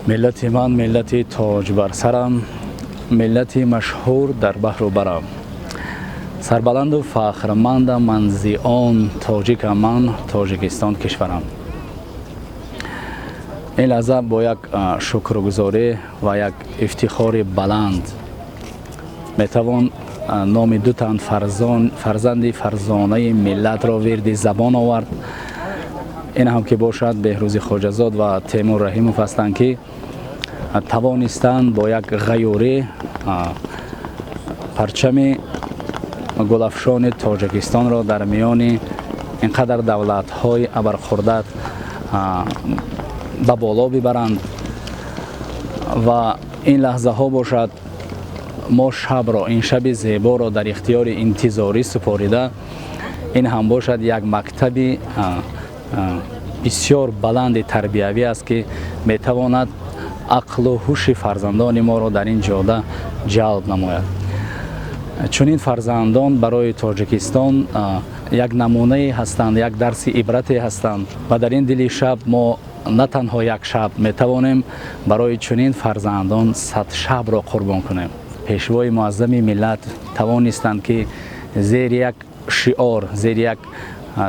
ملت من ملت تاج بر سرم، ملت مشهور در بحر و برم. سربلند و فخرمندم من زی آن تاجیک من، تاجیکستان کشورم. این لحظه با یک شکرگزاری و یک افتخار بلند میتوان نام دو تن فرزند فرزانه ملت را ورد زبان آورد. این هم که باشد بهروز خواجه‌زاد و تیمور رحیموف هستند که توانستند با یک غیوری پرچم گلافشان تاجیکستان را در میان اینقدر دولت‌های ابرخورده به بالا ببرند و این لحظه ها باشد ما شب را، این شب زیبا را در اختیار انتظاری سپاریده. این هم باشد یک مکتب بسیار بلند تربیوی است که میتواند عقل و هوش فرزندان ما را در این جاده جلب نماید. چون این فرزندان برای تاجیکستان یک نمونه هستند، یک درس عبرت هستند و در این دل شب ما نه تنها یک شب میتوانیم برای چنین فرزندان 100 شب را قربان کنیم. پیشوای معظم ملت توانستند که زیر یک شعار، زیر یک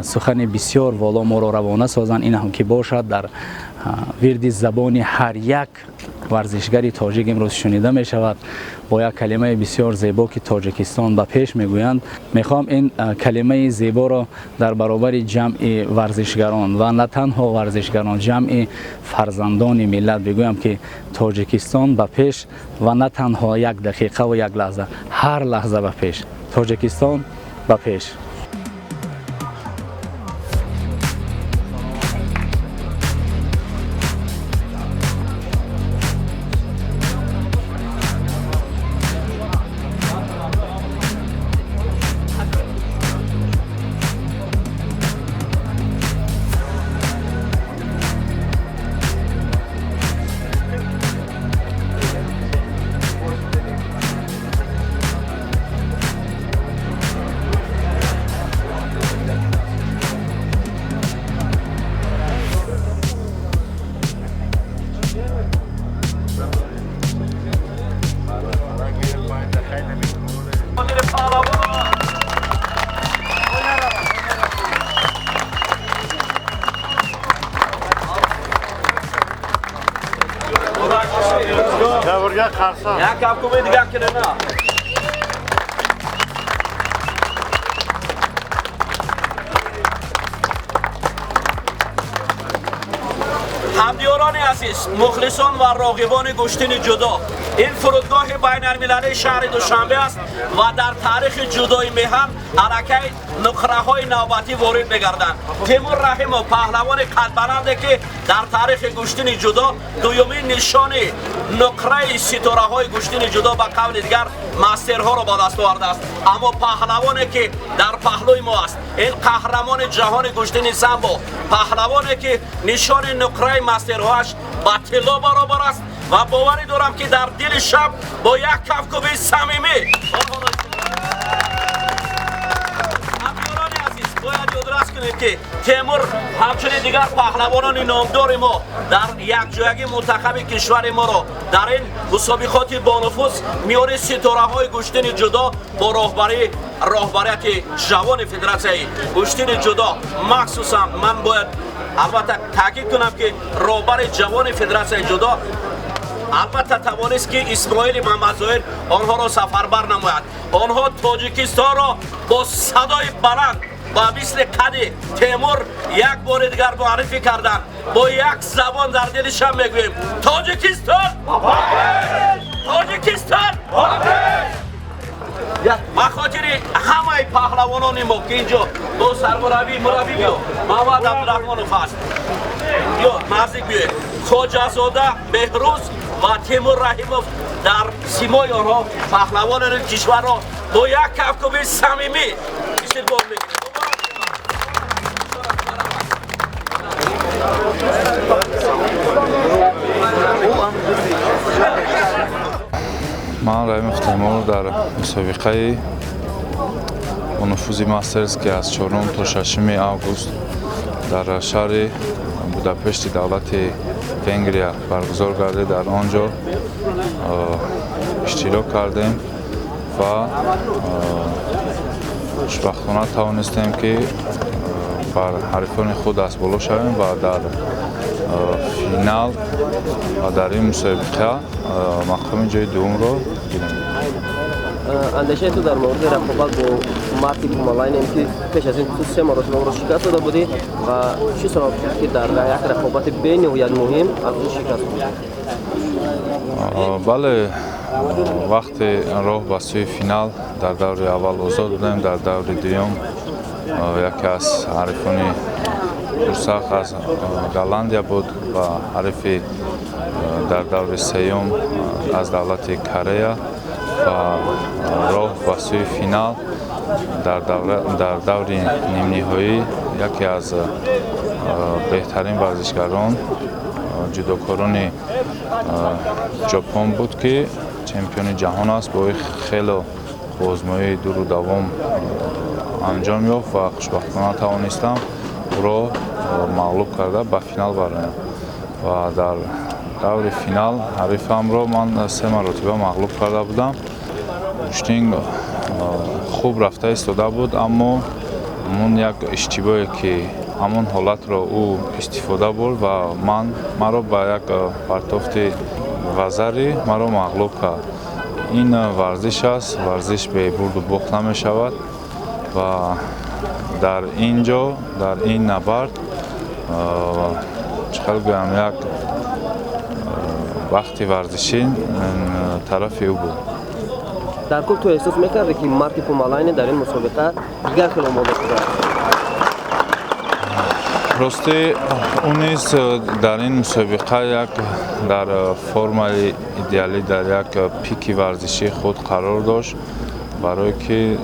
سخن بسیار والا ما را روانه سازند. این هم که باشد در ورد زبان هر یک ورزشگری تاجیک امروز شنیده می شود با یک کلمه بسیار زیبا که تاجیکستان به پیش میگویند. میخوام این کلمه زیبا را در برابر جمع ورزشگران و نه تنها ورزشگران، جمع فرزندان ملت بگویم که تاجیکستان به پیش و نه تنها یک دقیقه و یک لحظه، هر لحظه به پیش. تاجیکستان به پیش. یک کپکوبه دیگه کنه نه. همدیاران عزیز، مخلصان و راغبان گشتین جدا، این فرودگاه بین المللی شهر دوشنبه است و در تاریخ جدای میهن حرکت نقره های نوبتی وارد میگردند. تیمور رحیموف پهلوان قدبلنده که در تاریخ گشتین جدا دومین نشان نقره ستاره های گشتین جدا به قول دیگر مسترها را به دست آورده است. اما پهلوانی که در پهلوی ما است، این قهرمان جهان گشتین سامبو، پهلوانی که نشان نقره مسترهاش با طلا برابر است و باوری دارم که در دل شب با یک کپکوبه صمیمی باید یادداشت کنیم که تیمور همچنین دیگر پهلوانان نامدار ما در یک جایگی منتخب کشور ما را در این مسابقات بانفوذ میان ستاره های گشتین جدا با راهبریت جوان فدراسیون گشتین جدا، مخصوصا من باید البته تاکید کنم که راهبر جوان فدراسیون جدا البته توانست که اسماعیل محمدظاهر آنها را سفربر نماید. آنها تاجیکستان را با صدای بلند و مثل قد تیمور یک بار دیگر معرفی کردند. با یک زبان در دلشان میگوییم تاجیکستان، تاجیکستان. به خاطر همه پهلوانان ما که اینجا با سرمربی بیا محمد عبدالرحمنوف هست، یا نزدیک بیاید خواجه‌زاده، بهروز و تیمور رحیموف در سیمای آنها پهلوانان کشور را با یک کپکوبه صمیمی استقبال می‌کنیم. من رحیموف تیمور در مسابقه نفوذی ماسترز که از 4 تا 6 آگوست در شهر بوداپشت دولت венгрия баргузор гардид дар он ҷо иштирок кардем ва хушбахтона тавонистем ки бар ҳарифони худ дастболо шавем ва дар финал ва дар ин мусобиқа мақоми ҷои дуввумро гирем. андешаи ту дар мавриди рақобат бо Марти Пумалайнем ки пеш аз ин ту се маротибаро шикаст дода будӣ ва чӣ сабаб буд ки дар як рақобати бениҳоят муҳим аз ӯ шикаст буд? бале вақте роҳ ба сӯи финал дар даври аввал озод будем, дар даври дуюм яке аз ҳарифони пурсахт аз Голландия буд ва ҳарифи дар даври сеюм аз давлати Корея ва роҳ ба сӯи финал дар даври нимниҳоӣ яке аз беҳтарин варзишгарон ҷудокорони ҷопон буд ки чемпиони ҷаҳон аст бо хело озмоии дуру давом анҷом ёфт ва хушбахтона тавонистам ӯро мағлуб карда ба финал бароям ва дар даври финал ҳарифамро ман 3 маротиба мағлуб карда будам. Штинг хуб рафта истода буд, аммо ҳамон як иштибоҳе ки ҳамон ҳолатро ӯ истифода бурд ва маро ба як партофти вазари маро мағлуб кард. ин варзиш аст, варзиш бе бурду бохт намешавад ва дар ин ҷо, дар ин набард чӣ хел гӯям, як вақти варзишӣ тарафи ӯ буд. дар кул ту эҳсос мекардӣ ки Марти Пумалайне дар ин мусобиқа дигар хел омода шудааст? рости ӯ низ дар ин мусобиқа як дар формаи идеалӣ, дар як пики варзиши худ қарор дошт, барое ки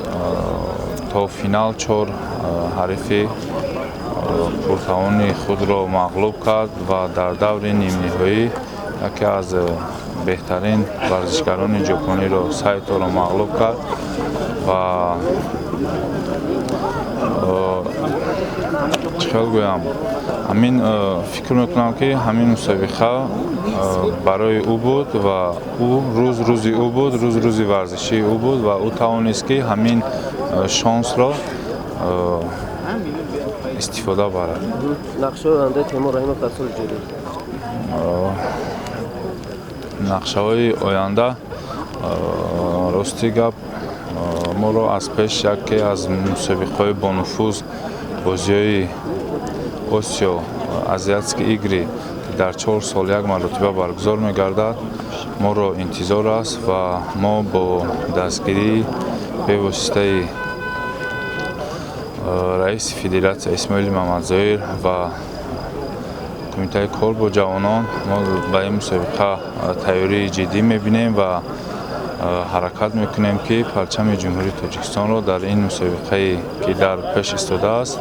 то финал 4 ҳарифи пуртавони худро мағлуб кард ва дар даври нимниҳоӣ яке аз беҳтарин варзишгарони ҷопониро Сайторо мағлуб кард ва чӣ хел гӯям, ҳамин фикр мекунам ки ҳамин мусобиқа барои ӯ буд ва ӯ рӯзи ӯ буд, рӯзи варзишии ӯ буд ва ӯ тавонист ки ҳамин шонсро истифода барад. нақшаи ояндаи Теймур Раҳимов дар соли ҷорӣ? нақшаҳои оянда рости гап моро аз пеш яке аз мусобиқаҳои бонуфуз бозиҳои Осиё азиатские игры дар 4 сол як маротиба баргузор мегардад моро интизор аст ва мо бо дастгирии бевоситаи раиси федератсия Исмоили Мамадзоир ва кумитаи кор бо ҷавонон мо ба ин мусобиқа тайёрии ҷиддӣ мебинем ва ҳаракат мекунем ки парчами ҷумҳурии Тоҷикистонро дар ин мусобиқае ки дар пеш истодааст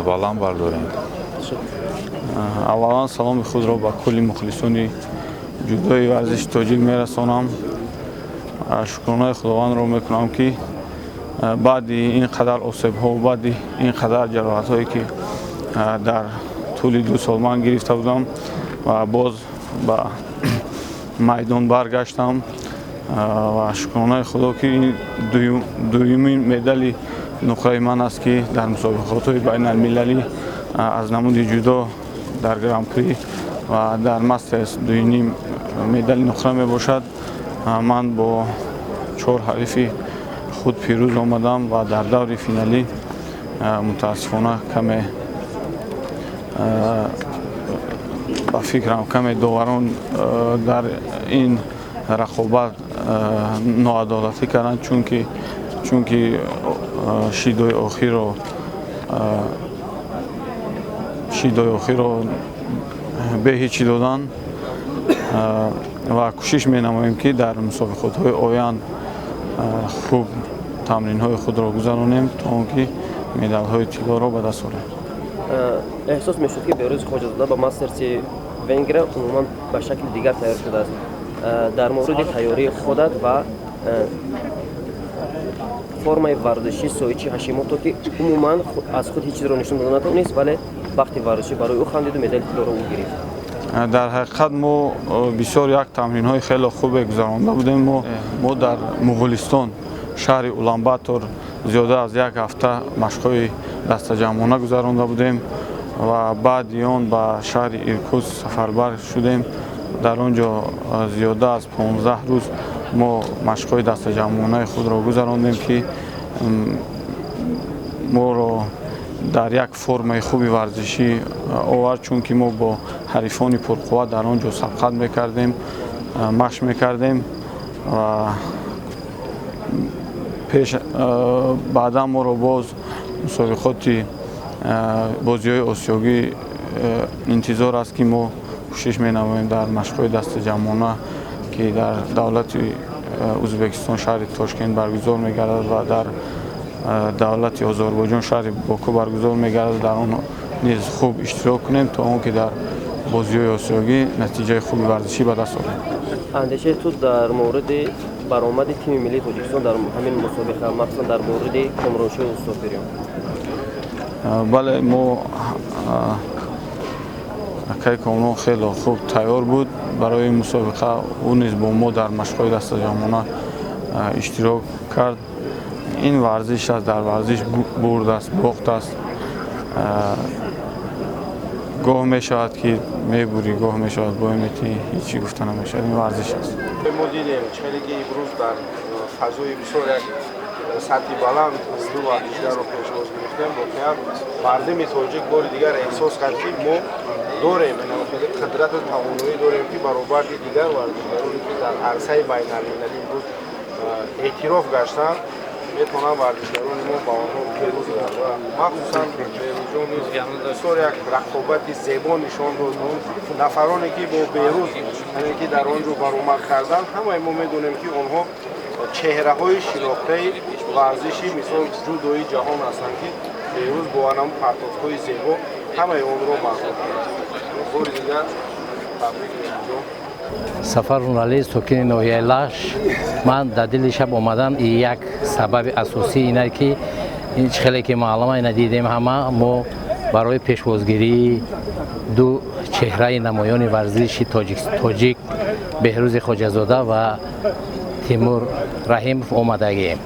баланд бардорем. аввалан саломи худро ба кулли мухлисони ҷудои варзиши тоҷик мерасонам. шукронаи худовандро мекунам ки баъди ин қадар осебҳо, баъди ин қадар ҷароҳатҳое ки дар тӯли 2 сол ман гирифта будам ва боз ба майдон баргаштам ва шукронаи худо ки дуюмин медали нуқраи ман аст ки дар мусобиқотҳои байналмилалӣ аз намуди ҷудо дар гран-при ва дар мастерс 2.5 медали нуқра мебошад. ман бо 4 ҳарифи худ пирӯз омадам ва дар даври финалӣ мутаассифона каме ба фикрам каме доварон дар ин рақобат ноадолатӣ карданд, чунки шидои охирро бе ҳичӣ доданд ва кӯшиш менамоем ки дар мусобиқотҳои оянд хуб тамринҳои худро гузаронем то он ки медалҳои тиллоро ба даст орем. эҳсос мешуд ки Беҳрӯзи Хоҷазода ба мастерси Венгрия умуман ба шакли дигар тайёр шудааст. дар мавриди тайёрии худат ва формаи варзиши Соичи Ҳашимото ки умуман аз худ ҳеҷ чизро нишон дода натавонист, вале вақти варзишӣ барои ӯ хандиду медали тиллоро ӯ гирифт. дар ҳақиқат мо бисёр як тамринҳои хеле хубе гузаронда будем. мо дар муғулистон шаҳри уланбатор зиёда аз як ҳафта машқҳои дастаҷамъона гузаронда будем ва баъди он ба шаҳри Иркутск сафарбар шудем. дар он ҷо зиёда аз 15 рӯз мо машқҳои дастаҷамъонаи худро гузарондем, ки моро дар як формаи хуби варзишӣ овард, чунки мо бо ҳарифони пурқувват дар он ҷо сабқат мекардем, машқ мекардем ва баъдан моро боз мусобиқоти бозиҳои осиёгӣ интизор аст, ки мо кӯшиш менамоем дар машқҳои дастаҷамъона, ки дар давлати Ӯзбекистон шаҳри Тошкент баргузор мегардад ва дар давлати Озарбойҷон шаҳри Боку баргузор мегардад, дар он низ хуб иштирок кунем, то он ки дар бозиҳои осиёгӣ натиҷаи хуби варзишӣ ба даст орем. андешаи ту дар морди баромади тими миллии Тоҷикистон дар ҳамин мусобиқа, махсусан дар морди Комроншоҳи Устопириён? бале, мо акаи Комрон хеле хуб тайёр буд барои мусобиқа. ӯ низ бо мо дар машқҳои дастаҷамъона иштирок кард. ин варзиш аст, дар варзиш бурд аст, бохт аст. гоҳ мешавад ки мебурӣ, гоҳ мешавад боиметӣ, ҳичи гуфта намешавад. ин варзиш аст. мо дидем челе ки имрӯз дар фазои бисёр як сатҳи баланд аз ду варзишгарро пешвоз гирифтем. воқеан мардуми тоҷик бори дигар эҳсос кард, ки мо дорем қудрат тавоноӣ дорем, ки баробари дигар варзишгароне ки дар арсаи байналмилалӣ имрӯз эътироф гаштанд, метавонанд варзишгарони мо ба онҳо пирӯз гарданд. махсусан берӯзҷон низ бисёр як рақобати зебо нишон дод. он нафароне ки бо берӯз яъне ки дар он ҷо баромад карданд, ҳамаи мо медонем ки онҳо чеҳраҳои шинохтаи варзиши мисол ҷудои ҷаҳон ҳастанд, ки берӯз бо анам партовҳои зебо ҳамаи онро маъмул карданд. бори дигар табрик мегӯям. сафар журналист сокини ноҳияи Лаш, ман дар дили шаб омадан як сабаби асосӣ ине ки ин хеле ки маълума ина дидем ҳама мо барои пешвозгирии ду чеҳраи намоёни варзиши тоҷик Беҳрӯзи Хоҷазода ва Тимур Раҳимов омадагем.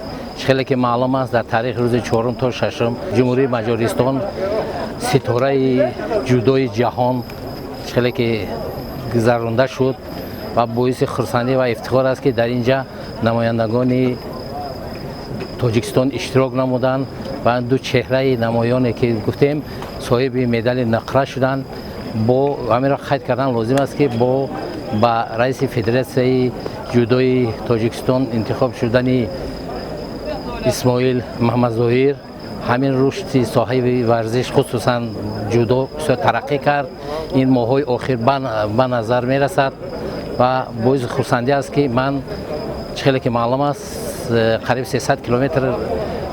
хеле ки маълум аст, дар таърихи рӯзи 4 то 6 ҷумҳурии Маҷористон ситораи ҷудои ҷаҳон хеле ки гузаронда шуд ва боиси хурсандӣ ва ифтихор аст, ки дар ин ҷа намояндагони Тоҷикистон иштирок намуданд ва ду чеҳраи намоёне ки гуфтем соҳиби медали нақра шуданд. бо ҳамеро қайд кардан лозим аст, ки бо ба раиси федератсияи ҷудои Тоҷикистон интихоб шудани Исмоил Маҳмадзоҳир ҳамин рушди соҳаи варзиш хусусан ҷудо бисёр тараққӣ кард. ин моҳҳои охир ба назар мерасад ва боиси хурсандӣ аст, ки ман хеле ки маълум аст қариб 300 километр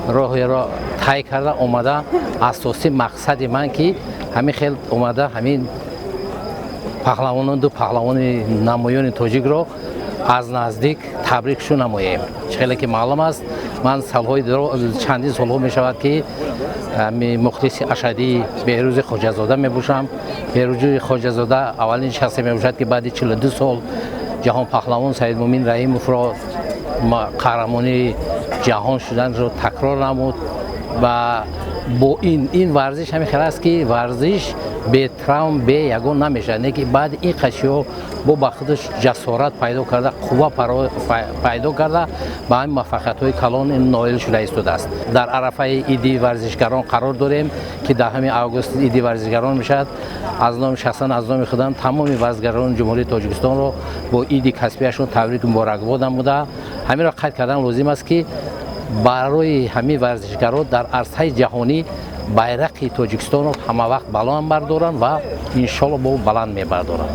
роҳеро тай карда омада. асосӣ мақсади ман ки ҳамин хел омада ҳамин паҳлавонон ду паҳлавони намоёни тоҷикро аз наздик табрикшон намоем. хеле ки маълум аст, ман чандин солҳо мешавад ки мухлиси ашадии Беҳрӯзи Хоҷазода мебошам. Беҳрӯзи Хоҷазода аввалин шахсе мебошад, ки баъди 42 сол ҷаҳонпаҳлавон Саидмуъмин Раимовро қаҳрамонии ҷаҳон шуданро такрор намуд. ва бо ин варзиш ҳамин хел аст, ки варзиш бе травм бе ягон намешавад, не ки баъди ин қашиҳо бо ба худаш ҷасорат пайдо карда, қувва пайдо карда ба ҳамин муваффақиятҳои калон ноил шуда истодааст. дар арафаи иди варзишгарон қарор дорем, ки дар ҳамин август иди варзишгарон мешавад. аз номи шахсан аз номи худам тамоми варзишгарони ҷумҳурии Тоҷикистонро бо иди касбияшон табрик муборакбод намуда. ҳаминро қайд кардан лозим аст, ки барои ҳамин варзишгарон дар арсаи ҷаҳонӣ байрақи Тоҷикистонро ҳамавақт баланд бардоранд ва иншоалло бо баланд мебардоранд.